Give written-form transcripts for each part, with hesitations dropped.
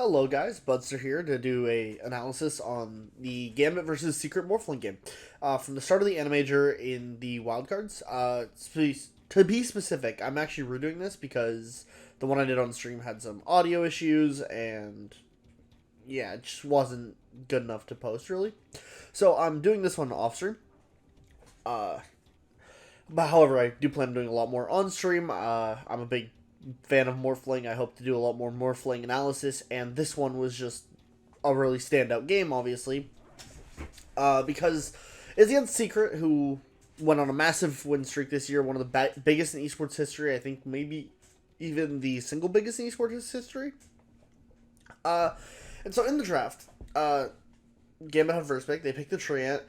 Hello guys, Budster here to do a analysis on the Gambit versus Secret Morphling game. From the start of the Animator in the wildcards, to be specific, I'm actually redoing this because the one I did on stream had some audio issues and yeah, it just wasn't good enough to post really. So I'm doing this one off stream. But however, I do plan on doing a lot more on stream. I'm a big fan of Morphling. I hope to do a lot more Morphling analysis, and this one was just a really standout game, obviously, because it's against Secret, who went on a massive win streak this year, one of the biggest in esports history. I think maybe even the single biggest in esports history. And so in the draft, Gambit had first pick. They picked the Treant.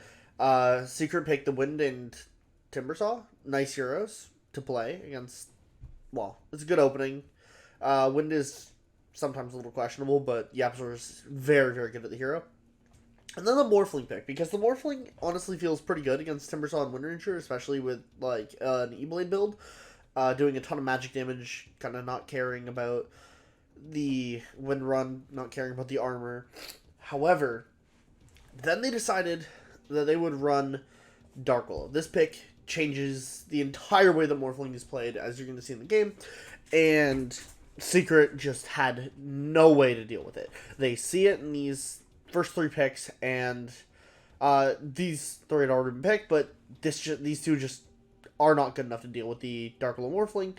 Secret picked the Wind and Timbersaw. Nice heroes to play against. Well, it's a good opening. Wind is sometimes a little questionable, but Yapzor is very, very good at the hero. And then the Morphling pick, because the Morphling honestly feels pretty good against Timbersaw and Wind Ranger, especially with like an E-Blade build, doing a ton of magic damage, kind of not caring about the Wind Run, not caring about the armor. However, then they decided that they would run Dark Willow. This pick changes the entire way that Morphling is played, as you're going to see in the game, and Secret just had no way to deal with it. They see it in these first three picks, and these three had already been picked, but these two just are not good enough to deal with the Dark Willow Morphling,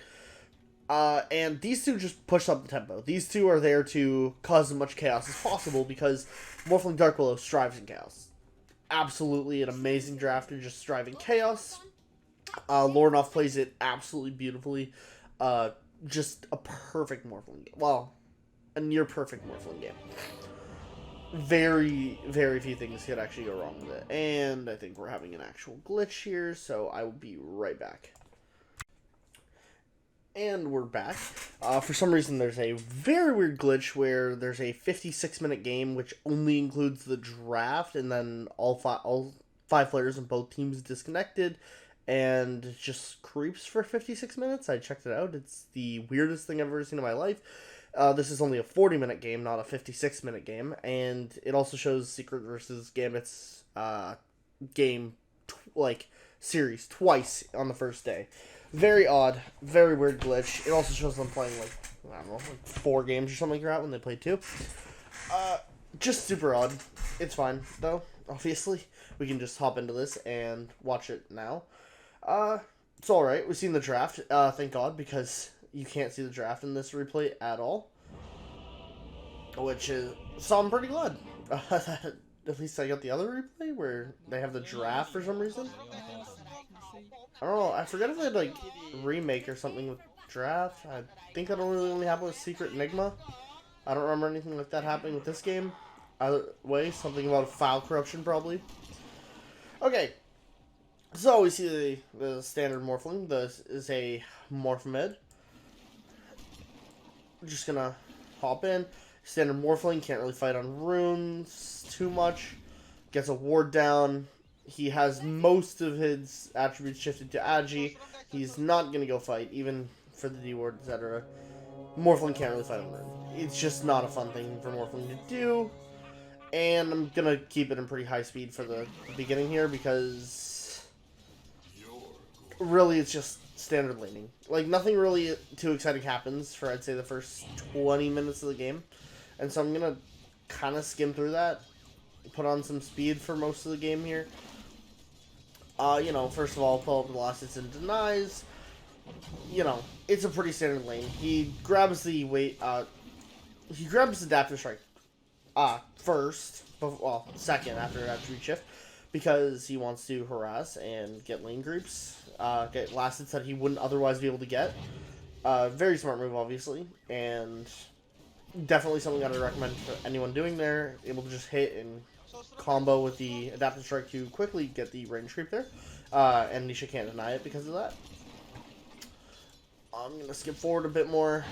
and these two just push up the tempo. These two are there to cause as much chaos as possible, because Morphling Dark Willow strives in chaos. Absolutely an amazing draft and just striving chaos. Lorenof plays it absolutely beautifully. Just a perfect Morphling game. Well, a near perfect Morphling game. Very, very few things could actually go wrong with it. And I think we're having an actual glitch here, so I will be right back. And we're back. For some reason, there's a very weird glitch where there's a 56-minute game, which only includes the draft, and then all five players in both teams disconnected, and it just creeps for 56 minutes. I checked it out. It's the weirdest thing I've ever seen in my life. This is only a 40-minute game, not a 56-minute game, and it also shows Secret versus Gambit's series twice on the first day. Very odd, very weird glitch. It also shows them playing, I don't know, 4 games or something like that when they played 2. Just super odd. It's fine, though, obviously. We can just hop into this and watch it now. It's alright. We've seen the draft, thank God, because you can't see the draft in this replay at all. So I'm pretty glad. At least I got the other replay where they have the draft for some reason. I don't know, I forget if they had, remake or something with draft. I think that only happened with Secret Enigma. I don't remember anything like that happening with this game. Either way, something about file corruption, probably. Okay, so we see the standard Morphling. This is a Morphomed. We're just gonna hop in. Standard Morphling, can't really fight on runes too much. Gets a ward down. He has most of his attributes shifted to Agi. He's not going to go fight, even for the D-ward, etc. Morphling can't really fight on rune. It's just not a fun thing for Morphling to do. And I'm going to keep it in pretty high speed for the beginning here, because really it's just standard laning. Nothing really too exciting happens for, I'd say, the first 20 minutes of the game. And so I'm going to kind of skim through that. Put on some speed for most of the game here. First of all, pull up the last hits and denies. It's a pretty standard lane. He grabs the adaptive strike second after attribute shift, because he wants to harass and get lane creeps, get last hits that he wouldn't otherwise be able to get. Very smart move, obviously, and definitely something I'd recommend for anyone doing there, able to just hit and combo with the adaptive strike to quickly get the range creep there, and Nisha can't deny it because of that. I'm gonna skip forward a bit more.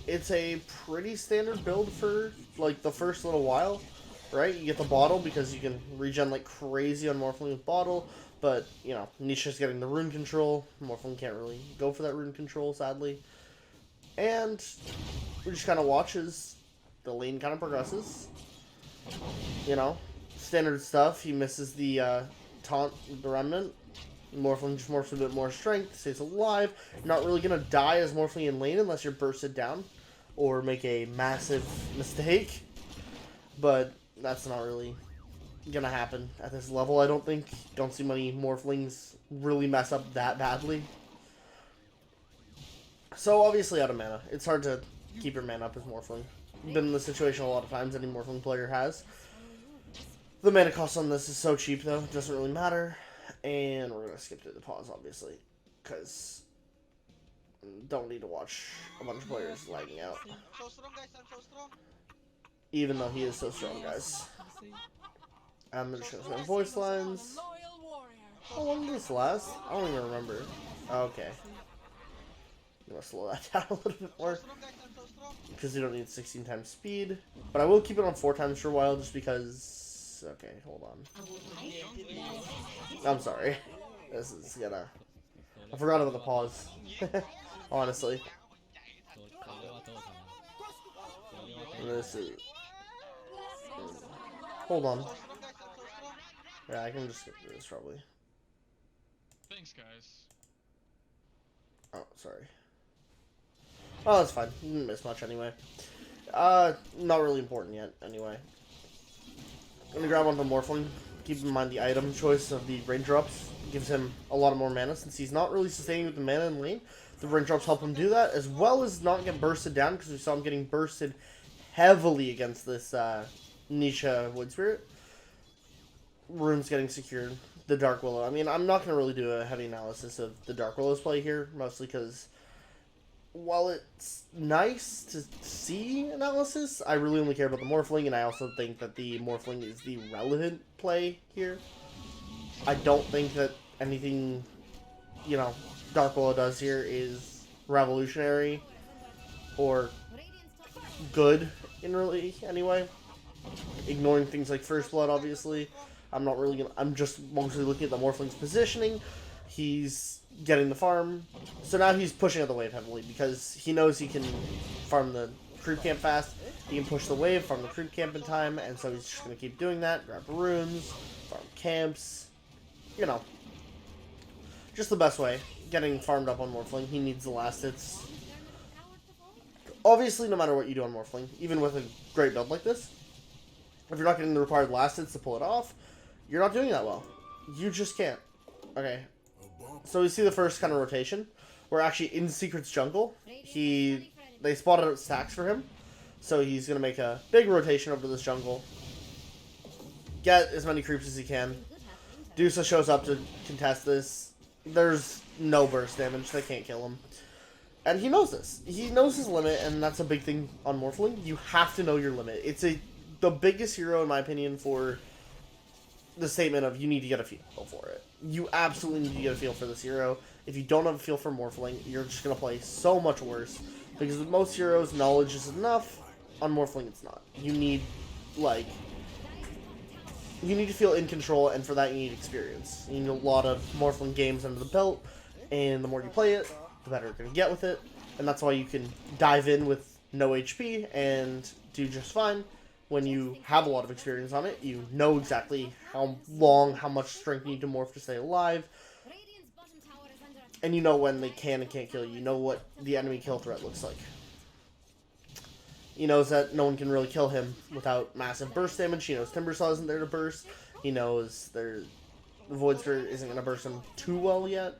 It's a pretty standard build for the first little while, right? You get the bottle because you can regen like crazy on Morphling with bottle, but Nisha's getting the rune control. Morphling can't really go for that rune control, sadly, and we just kind of watch as the lane kind of progresses. You know, standard stuff. He misses the taunt, the remnant. Morphling just morphs a bit more strength, stays alive. You're not really going to die as Morphling in lane unless you're bursted down or make a massive mistake. But that's not really going to happen at this level, I don't think. Don't see many Morphlings really mess up that badly. So obviously out of mana. It's hard to keep your mana up as Morphling. Been in this situation a lot of times, any Morphling player has. The mana cost on this is so cheap though, it doesn't really matter. And we're going to skip through the pause, obviously, because don't need to watch a bunch of players lagging out. So strong, guys. I'm so strong. Even though he is so strong, guys. I'm just going to spend voice lines. How long did this last? I don't even remember. Okay. I'm going to slow that down a little bit more. Because you don't need 16 times speed. But I will keep it on 4 times for a while just because... Okay, hold on. I'm sorry. This is gonna... I forgot about the pause. Honestly. This is... Hold on. Yeah, I can just skip through this probably. Thanks, guys. Oh, sorry. Oh, that's fine. Didn't miss much anyway. Not really important yet, anyway. I'm gonna grab onto Morphling. Keep in mind the item choice of the raindrops gives him a lot of more mana since he's not really sustaining with the mana in lane. The raindrops help him do that, as well as not get bursted down because we saw him getting bursted heavily against this Nisha Wood Spirit. Runes getting secured. The Dark Willow. I mean, I'm not gonna really do a heavy analysis of the Dark Willow's play here, mostly because while it's nice to see analysis, I really only care about the Morphling, and I also think that the Morphling is the relevant play here. I don't think that anything, you know, Dark Willow does here is revolutionary or good in really anyway. Ignoring things like First Blood, obviously. I'm not really gonna... I'm just mostly looking at the Morphling's positioning. He's getting the farm. So now he's pushing out the wave heavily because he knows he can farm the creep camp fast. He can push the wave, farm the creep camp in time, and so he's just going to keep doing that. Grab runes, farm camps, you know. Just the best way. Getting farmed up on Morphling. He needs the last hits. Obviously, no matter what you do on Morphling, even with a great build like this, if you're not getting the required last hits to pull it off, you're not doing that well. You just can't. Okay. So we see the first kind of rotation. We're actually in Secret's jungle. They spotted out stacks for him. So he's going to make a big rotation over to this jungle. Get as many creeps as he can. Dusa shows up to contest this. There's no burst damage. They can't kill him. And he knows this. He knows his limit, and that's a big thing on Morphling. You have to know your limit. It's the biggest hero, in my opinion, for the statement of you need to get a feel for it. You absolutely need to get a feel for this hero. If you don't have a feel for Morphling, you're just going to play so much worse. Because with most heroes, knowledge is enough. On Morphling, it's not. You need, like... You need to feel in control, and for that you need experience. You need a lot of Morphling games under the belt, and the more you play it, the better you're going to get with it. And that's why you can dive in with no HP and do just fine. When you have a lot of experience on it, you know exactly how much strength you need to morph to stay alive. And you know when they can and can't kill you. You know what the enemy kill threat looks like. He knows that no one can really kill him without massive burst damage. He knows Timbersaw isn't there to burst. He knows the Void Spirit isn't going to burst him too well yet.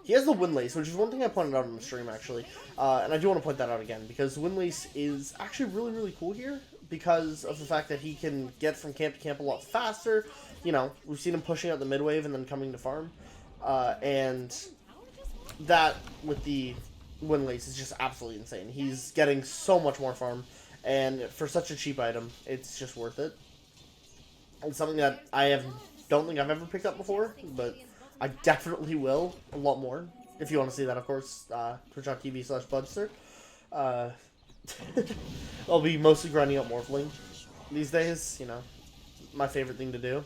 He has the Windlace, which is one thing I pointed out on the stream, actually. And I do want to point that out again, because Windlace is actually really, really cool here, because of the fact that he can get from camp to camp a lot faster. You know, we've seen him pushing out the mid-wave and then coming to farm. And that, with the Windlace, is just absolutely insane. He's getting so much more farm, and for such a cheap item, it's just worth it. It's something that don't think I've ever picked up before, but I definitely will a lot more. If you want to see that, of course, twitch.tv/Budster. I'll be mostly grinding up Morphling these days, you know, my favorite thing to do.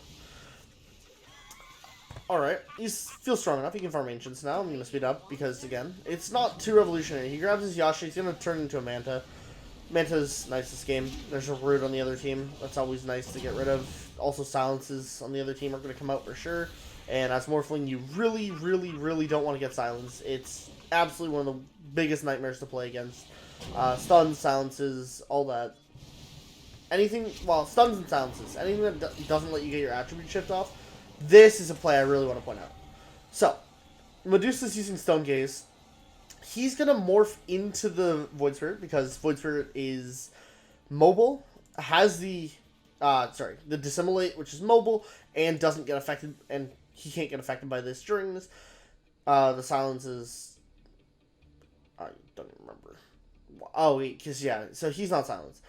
Alright, he feels strong enough. He can farm Ancients now. I'm going to speed up because, again, it's not too revolutionary. He grabs his Yasha. He's going to turn into a Manta. Manta's nice this game. There's a Root on the other team. That's always nice to get rid of. Also, Silences on the other team are going to come out for sure. And as Morphling, you really, really, really don't want to get Silenced. It's absolutely one of the biggest nightmares to play against. Stuns, Silences, all that. Anything, well, stuns and silences. Anything that doesn't let you get your attribute shift off. This is a play I really want to point out. So, Medusa's using Stone Gaze. He's going to morph into the Void Spirit because Void Spirit is mobile, has the Dissimulate, which is mobile, and doesn't get affected, and he can't get affected by this during this. The silence is... I don't even remember. Oh, wait, because, yeah, so he's not silenced.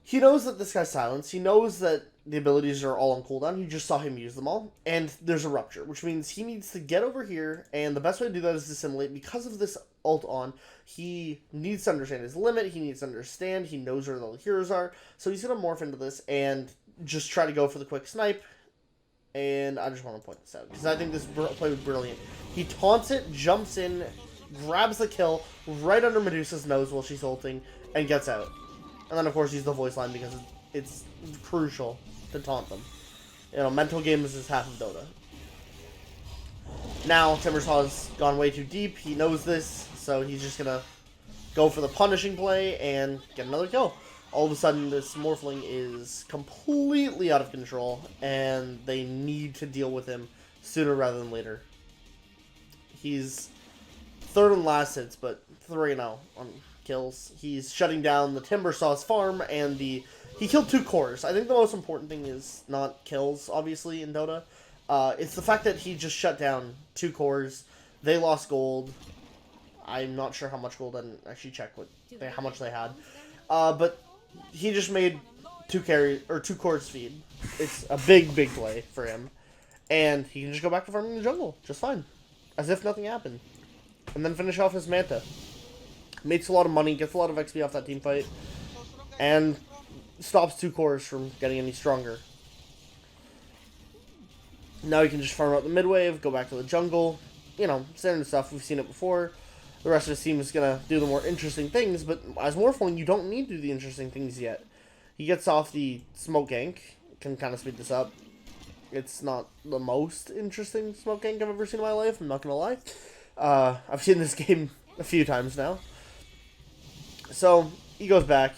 He knows that this guy's silenced. He knows that the abilities are all on cooldown. You just saw him use them all. And there's a Rupture, which means he needs to get over here. And the best way to do that is Dissimulate. Because of this ult on, he needs to understand his limit. He needs to understand. He knows where the heroes are. So he's going to morph into this and just try to go for the quick snipe. And I just want to point this out, because I think this play was brilliant. He taunts it, jumps in, grabs the kill right under Medusa's nose while she's ulting, and gets out. And then, of course, use the voice line because it's crucial to taunt them. You know, mental games is half of Dota. Now, Timbersaw's gone way too deep. He knows this, so he's just going to go for the punishing play and get another kill. All of a sudden, this Morphling is completely out of control, and they need to deal with him sooner rather than later. He's third and last hits, but 3-0 on kills. He's shutting down the Timbersaw's farm, and he killed 2 cores. I think the most important thing is not kills, obviously, in Dota. It's the fact that he just shut down 2 cores. They lost gold. I'm not sure how much gold. I didn't actually check how much they had. But he just made 2 cores feed. It's a big play for him. And he can just go back to farming the jungle just fine. As if nothing happened. And then finish off his Manta. Makes a lot of money, gets a lot of XP off that team fight, and stops 2 cores from getting any stronger. Now he can just farm out the mid wave, go back to the jungle. You know, standard stuff. We've seen it before. The rest of his team is going to do the more interesting things, but as Morphling, you don't need to do the interesting things yet. He gets off the smoke gank. Can kind of speed this up. It's not the most interesting smoke gank I've ever seen in my life, I'm not going to lie. I've seen this game a few times now. So, he goes back,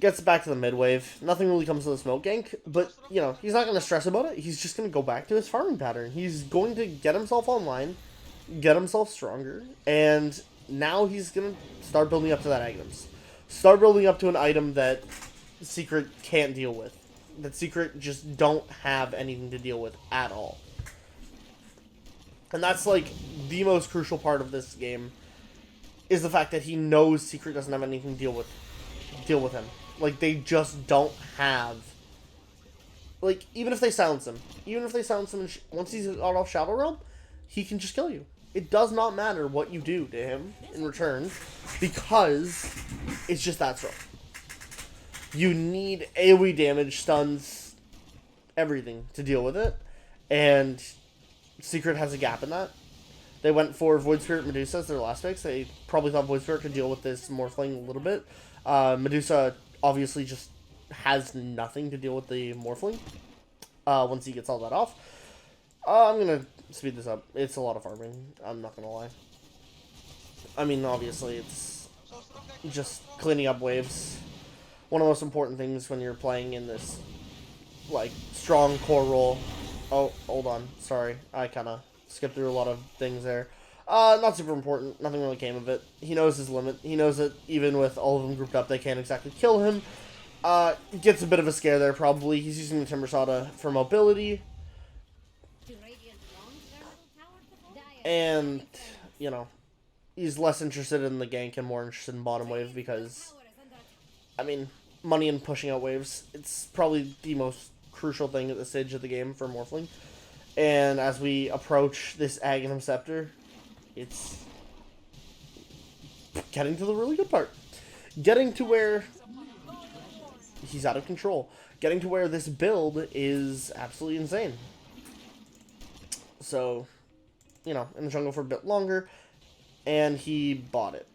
gets back to the mid-wave. Nothing really comes to the smoke gank, but, you know, he's not going to stress about it. He's just going to go back to his farming pattern. He's going to get himself online, get himself stronger, and now he's going to start building up to that items. Start building up to an item that Secret can't deal with. That Secret just don't have anything to deal with at all. And that's, like, the most crucial part of this game, is the fact that he knows Secret doesn't have anything to deal with him. Like, they just don't have... Like, even if they silence him, once he's out of Shadow Realm, he can just kill you. It does not matter what you do to him in return, because it's just that strong. You need AoE damage, stuns, everything to deal with it, and Secret has a gap in that. They went for Void Spirit Medusa as their last picks. They probably thought Void Spirit could deal with this Morphling a little bit. Medusa obviously just has nothing to deal with the Morphling once he gets all that off. I'm going to speed this up. It's a lot of farming. I'm not going to lie. I mean, obviously, it's just cleaning up waves. One of the most important things when you're playing in this, like, strong core role. Oh, hold on. Sorry. I kind of skipped through a lot of things there. Not super important. Nothing really came of it. He knows his limit. He knows that even with all of them grouped up, they can't exactly kill him. Gets a bit of a scare there, probably. He's using the Timbersaw for mobility. And, you know, he's less interested in the gank and more interested in bottom wave because, I mean, money and pushing out waves. It's probably the most crucial thing at this stage of the game for Morphling. And as we approach this Aghanim Scepter, it's getting to the really good part. Getting to where he's out of control. Getting to where this build is absolutely insane. So, you know, in the jungle for a bit longer, and he bought it.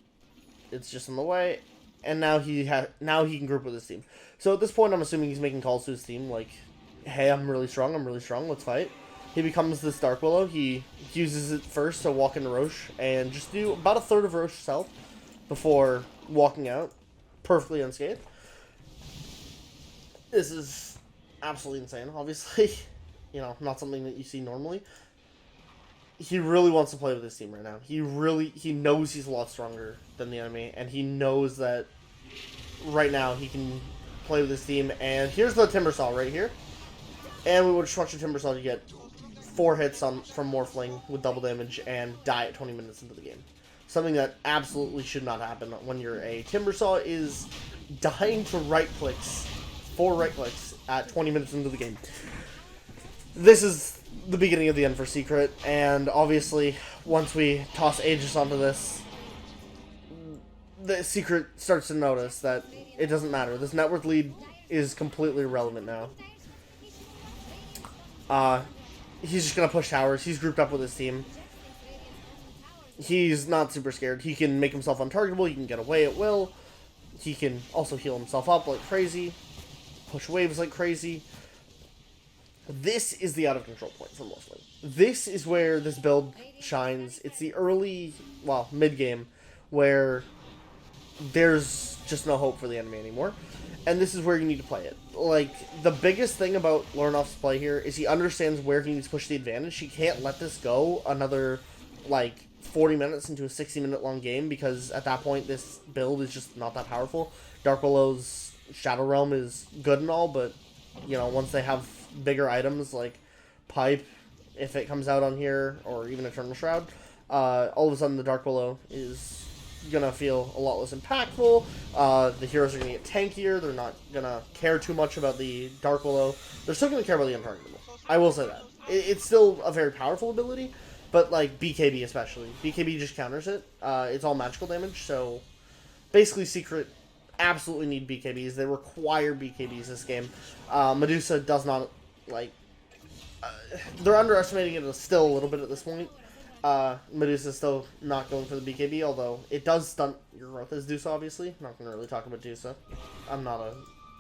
It's just in the way, and now he can group with his team. So at this point, I'm assuming he's making calls to his team, like, hey, I'm really strong, let's fight. He becomes this Dark Willow. He uses it first to walk into Roche and just do about a third of Roche's health before walking out, perfectly unscathed. This is absolutely insane, obviously. You know, not something that you see normally. He really wants to play with his team right now. He knows he's a lot stronger than the enemy, and he knows that right now he can play with his team. And here's the Timbersaw right here. And we would just watch the Timbersaw to get 4 hits from Morphling with double damage and die at 20 minutes into the game. Something that absolutely should not happen when you're a Timbersaw is dying to right clicks, 4 right clicks at 20 minutes into the game. This is the beginning of the end for Secret, and obviously once we toss Aegis onto this, the Secret starts to notice that it doesn't matter. This net worth lead is completely irrelevant now. He's just going to push towers. He's grouped up with his team. He's not super scared. He can make himself untargetable. He can get away at will. He can also heal himself up like crazy. Push waves like crazy. This is the out-of-control point for Morphling. This is where this build shines. It's the early, well, mid-game, where there's just no hope for the enemy anymore. And this is where you need to play it. Like, the biggest thing about Lorenof's play here is he understands where he needs to push the advantage. He can't let this go another, like, 40 minutes into a 60-minute long game, because at that point, this build is just not that powerful. Dark Willow's Shadow Realm is good and all, but, you know, once they have bigger items like Pipe, if it comes out on here, or even Eternal Shroud, all of a sudden the Dark Willow is gonna feel a lot less impactful. The heroes are gonna get tankier. They're not gonna care too much about the Dark Willow. They're still gonna care about the Untargetable. I will say that. It's still a very powerful ability, but like BKB especially. BKB just counters it. It's all magical damage, so basically Secret absolutely need BKBs. They require BKBs this game. Medusa does not, like, they're underestimating it still a little bit at this point. Medusa's still not going for the BKB, although it does stunt your growth as Dusa, obviously. I'm not going to really talk about Dusa. I'm not a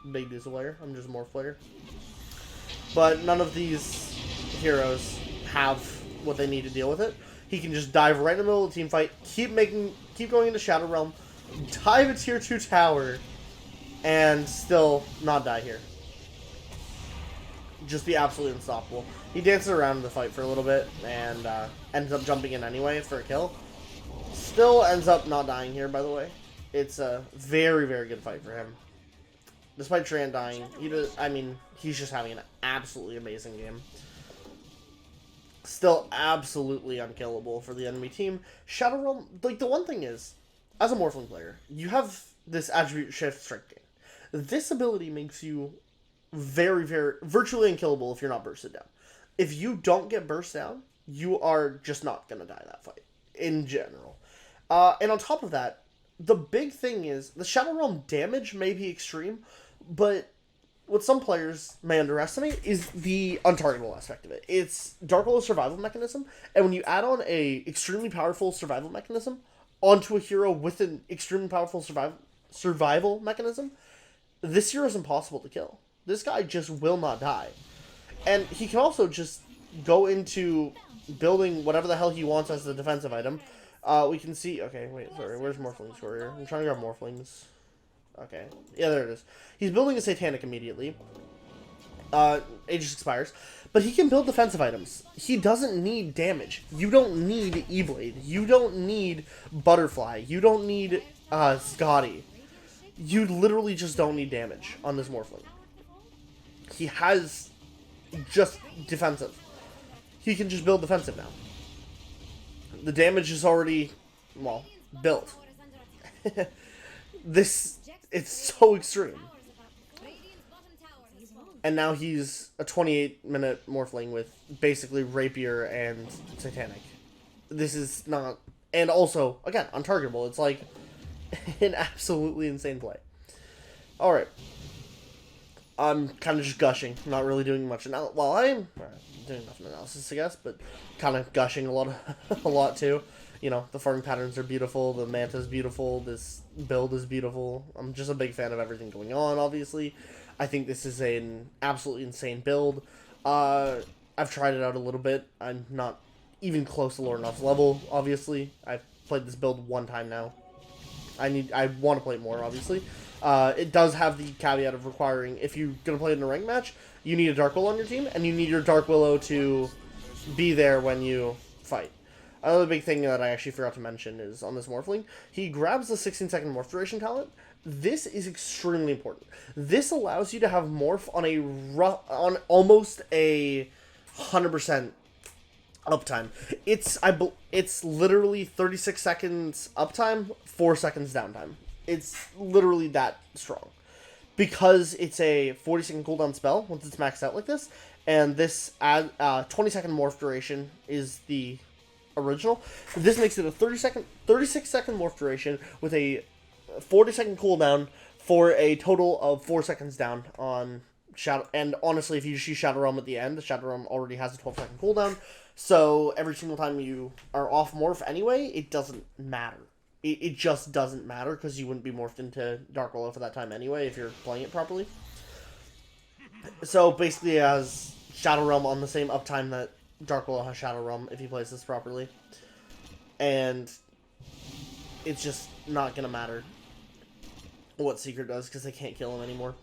big Dusa player. I'm just a Morph player. But none of these heroes have what they need to deal with it. He can just dive right in the middle of the team fight, keep going into Shadow Realm, dive a tier 2 tower, and still not die here. Just be absolutely unstoppable. He dances around in the fight for a little bit and ends up jumping in anyway for a kill. Still ends up not dying here, by the way. It's a very, very good fight for him. Despite Treant dying, he's just having an absolutely amazing game. Still absolutely unkillable for the enemy team. Shadow Realm, like, the one thing is, as a Morphling player, you have this attribute shift strike gain. This ability makes you very, very, virtually unkillable if you're not bursted down. If you don't get burst down, you are just not going to die that fight, in general. And on top of that, the big thing is, the Shadow Realm damage may be extreme, but what some players may underestimate is the untargetable aspect of it. It's Dark Willow's survival mechanism, and when you add on a extremely powerful survival mechanism onto a hero with an extremely powerful survival mechanism, this hero is impossible to kill. This guy just will not die. And he can also just go into building whatever the hell he wants as a defensive item. We can see... Okay, wait, sorry. Where's Morphling's warrior? I'm trying to grab Morphling's. Okay. Yeah, there it is. He's building a Satanic immediately. Aegis expires. But he can build defensive items. He doesn't need damage. You don't need E-Blade. You don't need Butterfly. You don't need Scotty. You literally just don't need damage on this Morphling. He has just defensive. He can just build defensive now. The damage is already, well, built. It's so extreme. And now he's a 28-minute Morphling with basically Rapier and Satanic. This is not... And also, again, untargetable. It's like an absolutely insane play. Alright. I'm kind of just gushing. Not really doing much. Now, while I'm doing enough analysis, I guess, but kind of gushing a lot too. You know, the farming patterns are beautiful, the manta's beautiful, this build is beautiful. I'm just a big fan of everything going on, obviously. I think this is an absolutely insane build. I've tried it out a little bit. I'm not even close to Lorenof's level, obviously. I've played this build one time now. I want to play it more, obviously. It does have the caveat of requiring, if you're going to play it in a ranked match, you need a Dark Willow on your team, and you need your Dark Willow to be there when you fight. Another big thing that I actually forgot to mention is on this Morphling, he grabs the 16-second morph duration talent. This is extremely important. This allows you to have morph on almost a 100% uptime. It's literally 36 seconds uptime, 4 seconds downtime. It's literally that strong. Because it's a 40-second cooldown spell once it's maxed out like this, and this 20-second morph duration is the original. This makes it a 36-second morph duration with a 40-second cooldown for a total of 4 seconds down on Shadow. And honestly, if you just use Shadow Realm at the end, the Shadow Realm already has a 12-second cooldown. So every single time you are off morph anyway, it doesn't matter. It just doesn't matter because you wouldn't be morphed into Dark Willow for that time anyway if you're playing it properly. So basically, it has Shadow Realm on the same uptime that Dark Willow has Shadow Realm if he plays this properly. And it's just not going to matter what Secret does because they can't kill him anymore.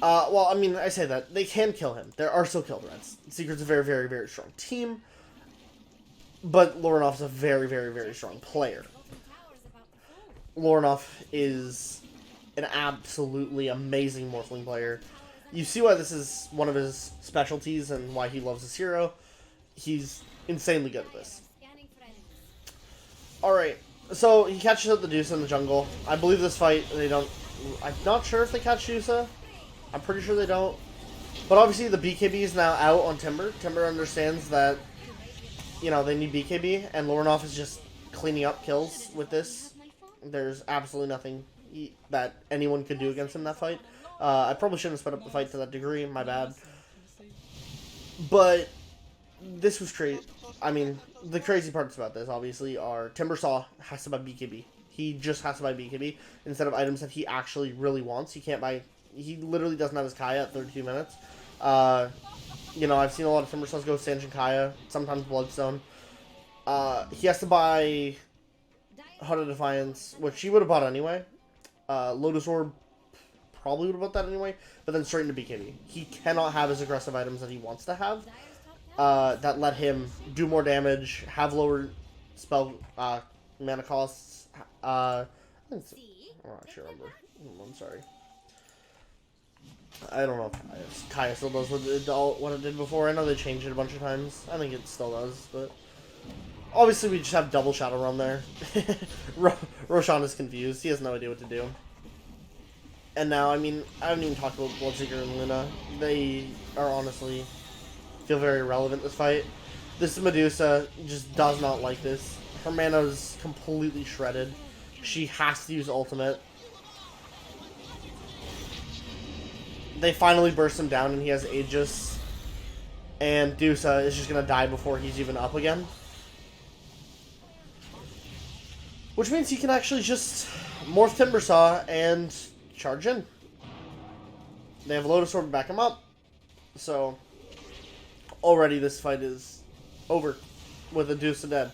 Well, I mean, I say that. They can kill him. There are still kill threats. Secret's a very, very, very strong team. But Lorenof's a very, very, very strong player. Lorenof is an absolutely amazing Morphling player. You see why this is one of his specialties and why he loves this hero. He's insanely good at this. Alright, so he catches up the Dusa in the jungle. I believe this fight, they don't... I'm not sure if they catch Dusa. I'm pretty sure they don't. But obviously the BKB is now out on Timber. Timber understands that, you know, they need BKB, and Lorenof is just cleaning up kills with this. There's absolutely nothing that anyone could do against him in that fight. I probably shouldn't have sped up the fight to that degree, my bad. But this was crazy. I mean, the crazy parts about this, obviously, are Timbersaw has to buy BKB. He just has to buy BKB instead of items that he actually really wants. He can't buy... He literally doesn't have his Kaya at 32 minutes. You know, I've seen a lot of Timbersaws go Sanjin Kaya, sometimes Bloodstone. He has to buy Heart of Defiance, which he would have bought anyway. Lotus Orb probably would have bought that anyway, but then straight into BKB. He cannot have his aggressive items that he wants to have. That let him do more damage, have lower spell mana costs. I don't actually remember. I'm sorry. I don't know if Kaya still does what it did before. I know they changed it a bunch of times. I think it still does, but obviously we just have double Shadow Realm there. Roshan is confused. He has no idea what to do. And now, I mean, I haven't even talked about Bloodseeker and Luna. They are honestly feel very irrelevant this fight. This Medusa just does not like this. Her mana is completely shredded. She has to use ultimate. They finally burst him down and he has Aegis. And Dusa is just going to die before he's even up again. Which means he can actually just morph Timbersaw and charge in. They have Lotus Orb to back him up. So, already this fight is over with a Dusa dead.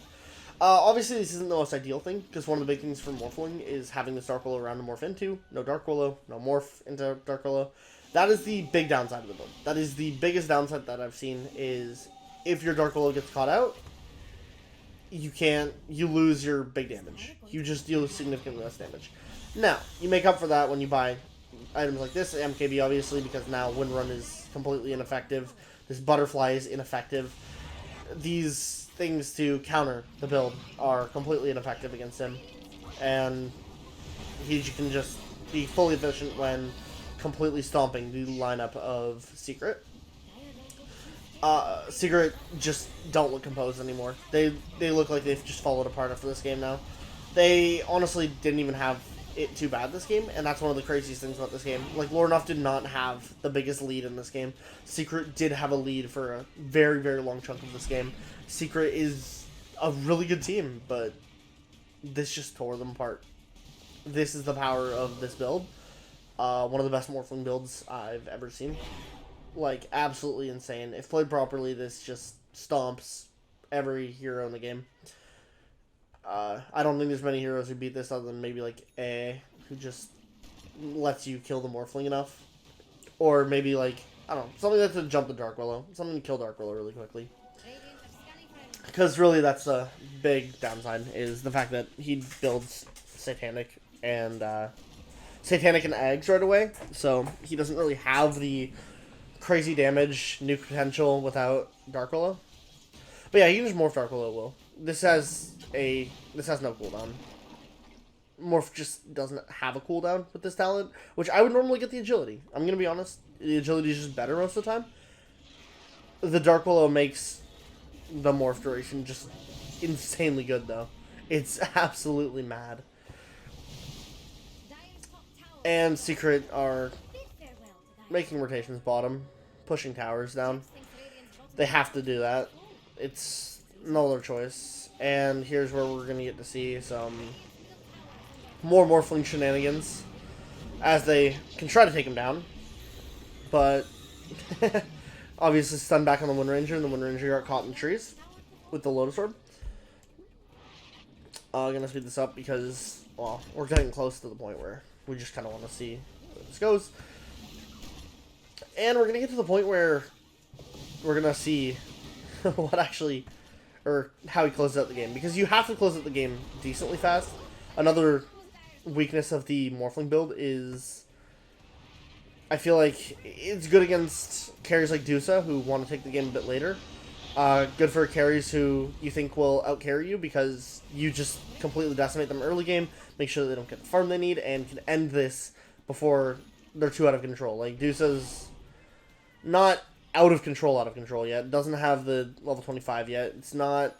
Obviously, this isn't the most ideal thing, because one of the big things for Morphling is having this Dark Willow around to morph into. No Dark Willow, no morph into Dark Willow. That is the big downside of the build. That is the biggest downside that I've seen, is if your Dark Willow gets caught out, you lose your big damage. You just deal significantly less damage. Now, you make up for that when you buy items like this, MKB obviously, because now Windrun is completely ineffective. This Butterfly is ineffective. These things to counter the build are completely ineffective against him. And he can just be fully efficient when completely stomping the lineup of Secret. Secret just don't look composed anymore. They look like they've just fallen apart after this game now. They honestly didn't even have it too bad this game, and that's one of the craziest things about this game. Like, Lorenof did not have the biggest lead in this game. Secret did have a lead for a very, very long chunk of this game. Secret is a really good team, but this just tore them apart. This is the power of this build. One of the best Morphling builds I've ever seen. Like, absolutely insane. If played properly, this just stomps every hero in the game. I don't think there's many heroes who beat this other than maybe, like, A, who just lets you kill the Morphling enough. Or maybe, like, I don't know, something that's to jump the Dark Willow. Something to kill Dark Willow really quickly. Because really that's a big downside, is the fact that he builds Satanic and eggs right away. So he doesn't really have the crazy damage, nuke potential without Dark Willow. But yeah, he can just morph Dark Willow will. This has no cooldown. Morph just doesn't have a cooldown with this talent, which I would normally get the agility. I'm gonna be honest, the agility is just better most of the time. The Dark Willow makes the morph duration just insanely good though. It's absolutely mad. And Secret are making rotations bottom, pushing towers down. They have to do that. It's no other choice. And here's where we're going to get to see some more Morphling shenanigans as they can try to take him down. But obviously stunned back on the Wind Ranger, and the Wind Ranger got caught in the trees with the Lotus Orb. Gonna speed this up because, well, we're getting close to the point where we just kind of want to see where this goes. And we're gonna get to the point where we're gonna see what actually, or how he closes out the game. Because you have to close out the game decently fast. Another weakness of the Morphling build is, I feel like it's good against carries like Dusa, who want to take the game a bit later. Good for carries who you think will out-carry you because you just completely decimate them early game, make sure that they don't get the farm they need, and can end this before they're too out of control. Like, Dusa's not out of control yet. Doesn't have the level 25 yet. It's not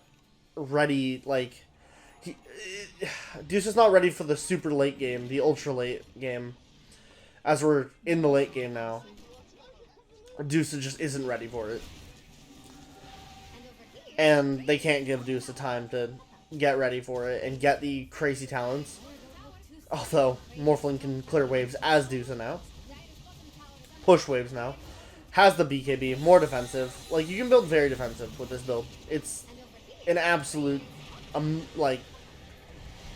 ready, like... Dusa's not ready for the super late game, the ultra late game. As we're in the late game now, Dusa just isn't ready for it. And they can't give Dusa time to get ready for it and get the crazy talents. Although, Morphling can clear waves as Dusa now. Push waves now. Has the BKB, more defensive. Like, you can build very defensive with this build. It's an absolute,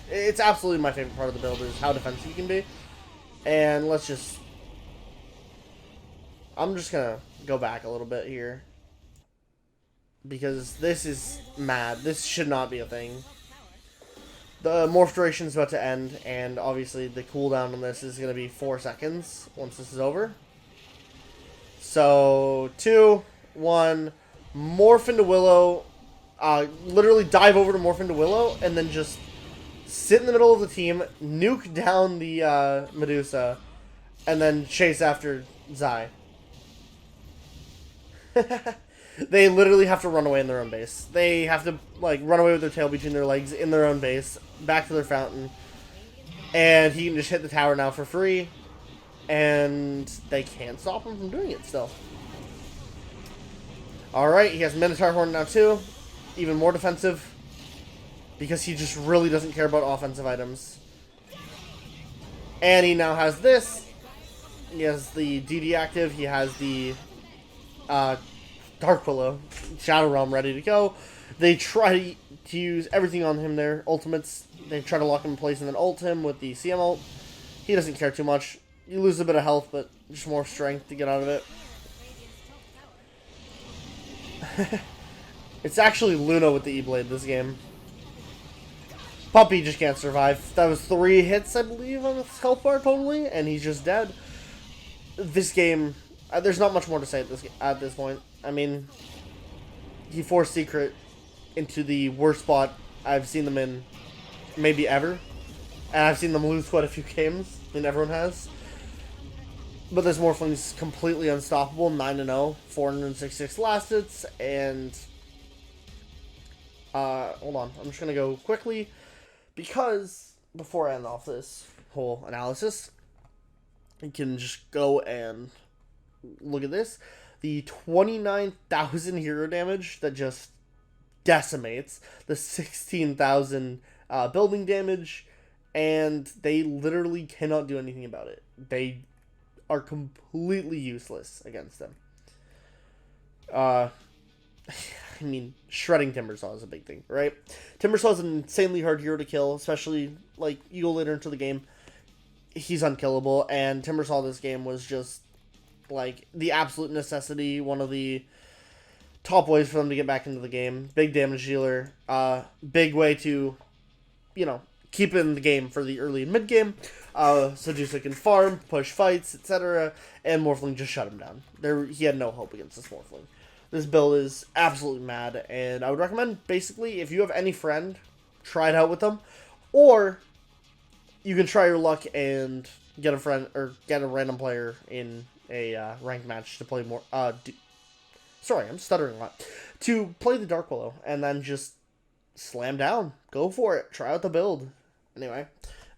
it's absolutely my favorite part of the build is how defensive you can be. And let's just... I'm just gonna go back a little bit here. Because this is mad. This should not be a thing. The morph duration is about to end, and obviously the cooldown on this is going to be 4 seconds once this is over. So, 2, 1, morph into Willow. Literally dive over to morph into Willow, and then just sit in the middle of the team, nuke down the Medusa, and then chase after Zai. They literally have to run away in their own base. They have to, like, run away with their tail between their legs in their own base, back to their fountain. And he can just hit the tower now for free. And they can't stop him from doing it still. Alright, he has Minotaur Horn now too. Even more defensive. Because he just really doesn't care about offensive items. And he now has this. He has the DD active. He has the... Dark Willow, Shadow Realm ready to go. They try to use everything on him there. Ultimates, they try to lock him in place and then ult him with the CM ult. He doesn't care too much. You lose a bit of health, but just more strength to get out of it. It's actually Luna with the E-Blade this game. Puppy just can't survive. That was 3 hits, I believe, on the health bar totally, and he's just dead. This game, there's not much more to say at this point. I mean, he forced Secret into the worst spot I've seen them in maybe ever. And I've seen them lose quite a few games. I mean, everyone has. But this Morphling's completely unstoppable. 9-0, 466 last hits, and... hold on. I'm just going to go quickly. Because, before I end off this, whole analysis, you can just go and look at this. The 29,000 hero damage that just decimates, the 16,000 building damage, and they literally cannot do anything about it. They are completely useless against them. I mean, shredding Timbersaw is a big thing, right? Timbersaw is an insanely hard hero to kill, especially, like, you go later into the game. He's unkillable, and Timbersaw this game was just, like, the absolute necessity, one of the top ways for them to get back into the game. Big damage dealer, big way to, you know, keep in the game for the early and mid game. Seducer can farm, push fights, etc. And Morphling just shut him down. He had no hope against this Morphling. This build is absolutely mad, and I would recommend, basically, if you have any friend, try it out with them. Or you can try your luck and get a friend, or get a random player in a ranked match to play more, sorry, I'm stuttering a lot. To play the Dark Willow, and then just slam down. Go for it. Try out the build. Anyway,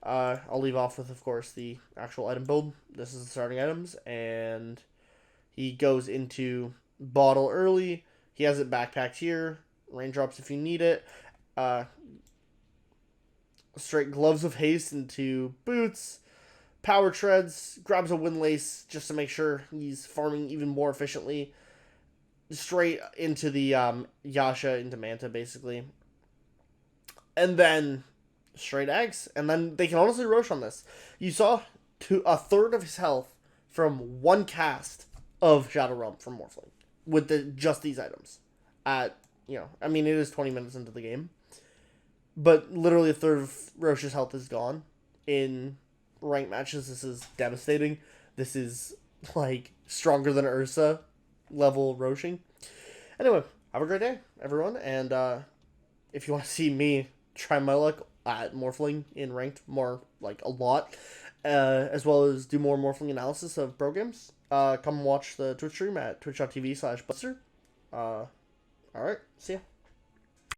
I'll leave off with, of course, the actual item build. This is the starting items, and he goes into bottle early. He has it backpacked here. Raindrops if you need it. Straight gloves of haste into boots. Power treads. Grabs a windlace just to make sure he's farming even more efficiently. Straight into the Yasha into Manta, basically. And then straight eggs. And then they can honestly roach on this. You saw a third of his health from one cast of Shadow Realm from Morphling with just these items. I mean, it is 20 minutes into the game. But literally a third of Roche's health is gone. In ranked matches, this is devastating. This is, like, stronger than Ursa level roaching. Anyway, have a great day, everyone. And if you want to see me try my luck at Morphling in ranked more, like, a lot, as well as do more Morphling analysis of pro games, come watch the Twitch stream at twitch.tv/Buster. Alright, see ya.